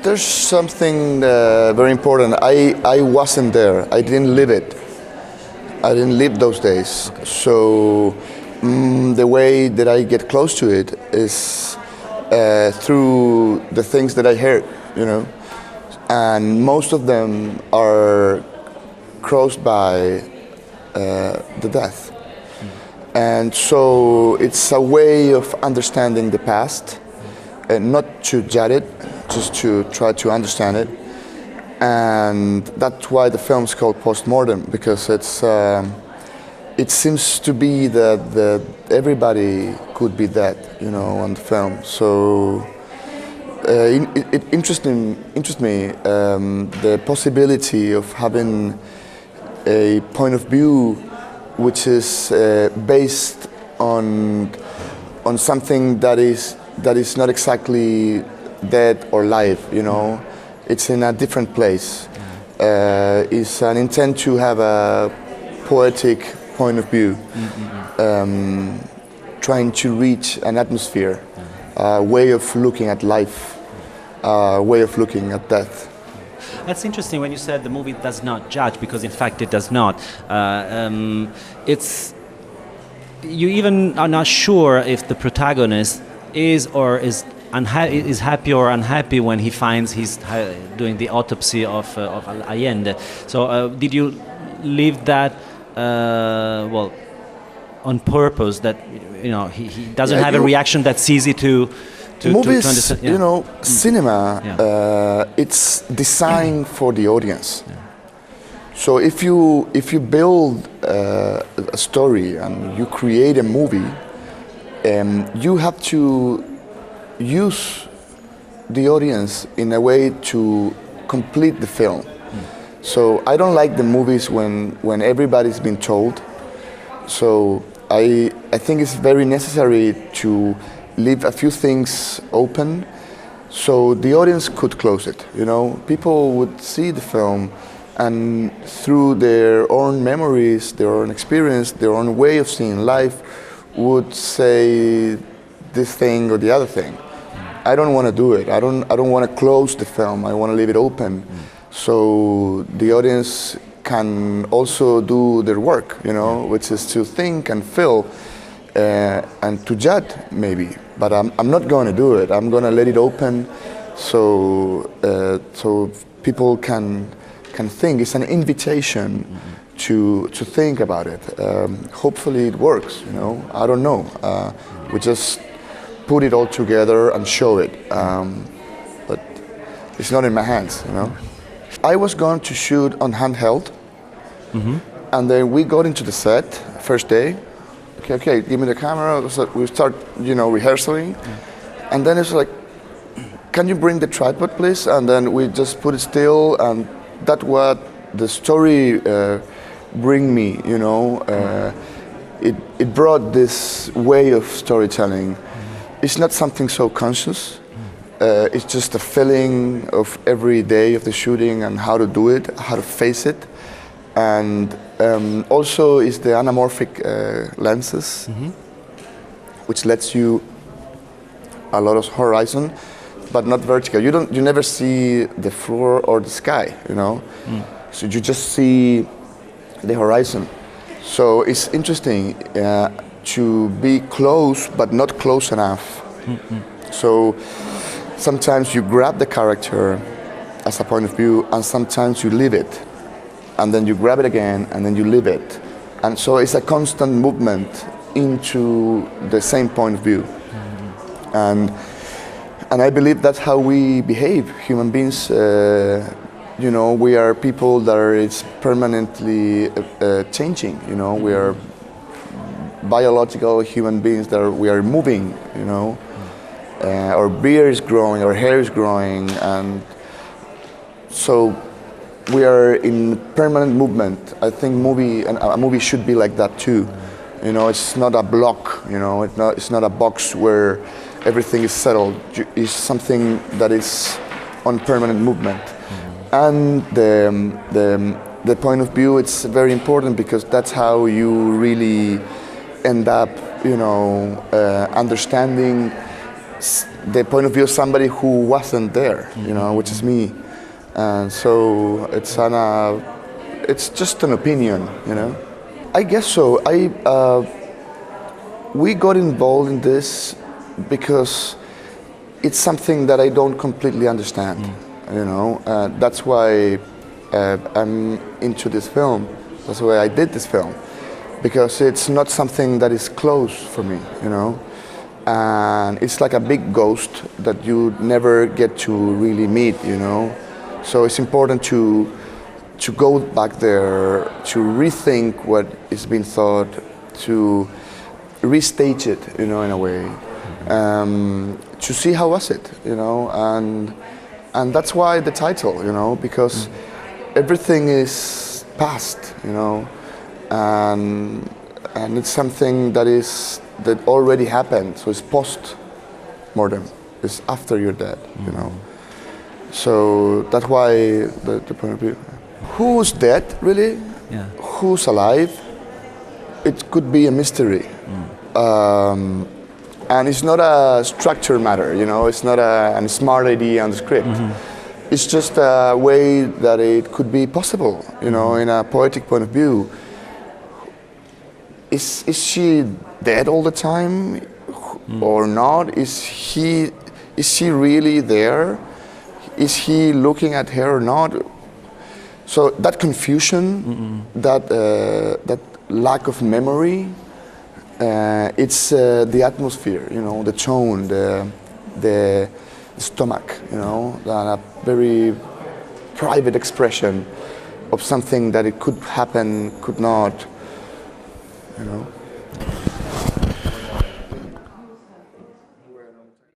There's something very important. I wasn't there. I didn't live it. I didn't live those days. Okay. So the way that I get close to it is through the things that I heard, you know, and most of them are crossed by the death. And so it's a way of understanding the past, and not to judge it, just to try to understand it. And that's why the film's called Mortem, because it seems to be that everybody could be dead, you know, on the film. So it interests me the possibility of having a point of view which is based on something that is not exactly dead or live, you know. It's in a different place. It's an intent to have a poetic point of view, trying to reach an atmosphere, a way of looking at life, a way of looking at death. That's interesting when you said the movie does not judge, because in fact it does not. You even are not sure if the protagonist is happy or unhappy when he finds he's doing the autopsy of Allende. So did you leave that on purpose, that you know he doesn't have a reaction that's easy to movies, to understand? Yeah. You know, cinema, it's designed for the audience. Yeah. So if you build a story and you create a movie, you have to use the audience in a way to complete the film. So I don't like the movies when everybody's been told. So I think it's very necessary to leave a few things open so the audience could close it. You know, people would see the film and through their own memories, their own experience, their own way of seeing life would say this thing or the other thing. I don't want to do it. I don't want to close the film. I want to leave it open so the audience can also do their work, you know, which is to think and feel and to judge maybe. But I'm not going to do it. I'm going to let it open so people can think. It's an invitation to think about it. Hopefully it works, you know. I don't know. We just put it all together and show it. But it's not in my hands, you know. I was going to shoot on handheld, and then we got into the set first day. Okay, give me the camera. So we start, you know, rehearsing, and then it's like, can you bring the tripod, please? And then we just put it still, and that's what the story bring me, you know. It brought this way of storytelling. It's not something so conscious. It's just a feeling of every day of the shooting and how to do it, how to face it. And also is the anamorphic lenses, which lets you a lot of horizon, but not vertical. You never see the floor or the sky, you know. So you just see the horizon. So it's interesting to be close, but not close enough. So sometimes you grab the character as a point of view, and sometimes you leave it. And then you grab it again, and then you leave it. And so it's a constant movement into the same point of view. And I believe that's how we behave, human beings. You know, we are people that is permanently changing. You know, we are biological human beings that we are moving. You know, our beard is growing, our hair is growing, and so we are in permanent movement. I think a movie should be like that too. You know, it's not a block. You know, it's not a box where everything is settled. It's something that is on permanent movement. And the point of view, it's very important because that's how you really end up, you know, understanding the point of view of somebody who wasn't there, you know, which is me. And so it's just an opinion, you know. I guess so. We got involved in this because it's something that I don't completely understand, you know. That's why I'm into this film. That's why I did this film, because it's not something that is close for me, you know. And it's like a big ghost that you never get to really meet, you know. So it's important to go back there, to rethink what is being thought, to restage it, you know, in a way, to see how was it, you know, and that's why the title, you know, because everything is past, you know, and it's something that already happened, so it's post-mortem, it's after you're dead, you know. So that's why the point of view. Who's dead, really? Yeah. Who's alive? It could be a mystery. And it's not a structured matter, you know, it's not a smart idea on the script. It's just a way that it could be possible, you know, in a poetic point of view. Is she dead all the time or not? Is she really there? Is he looking at her or not? So that confusion, that lack of memory, it's the atmosphere, you know, the tone, the stomach, you know, a very private expression of something that it could happen, could not, you know.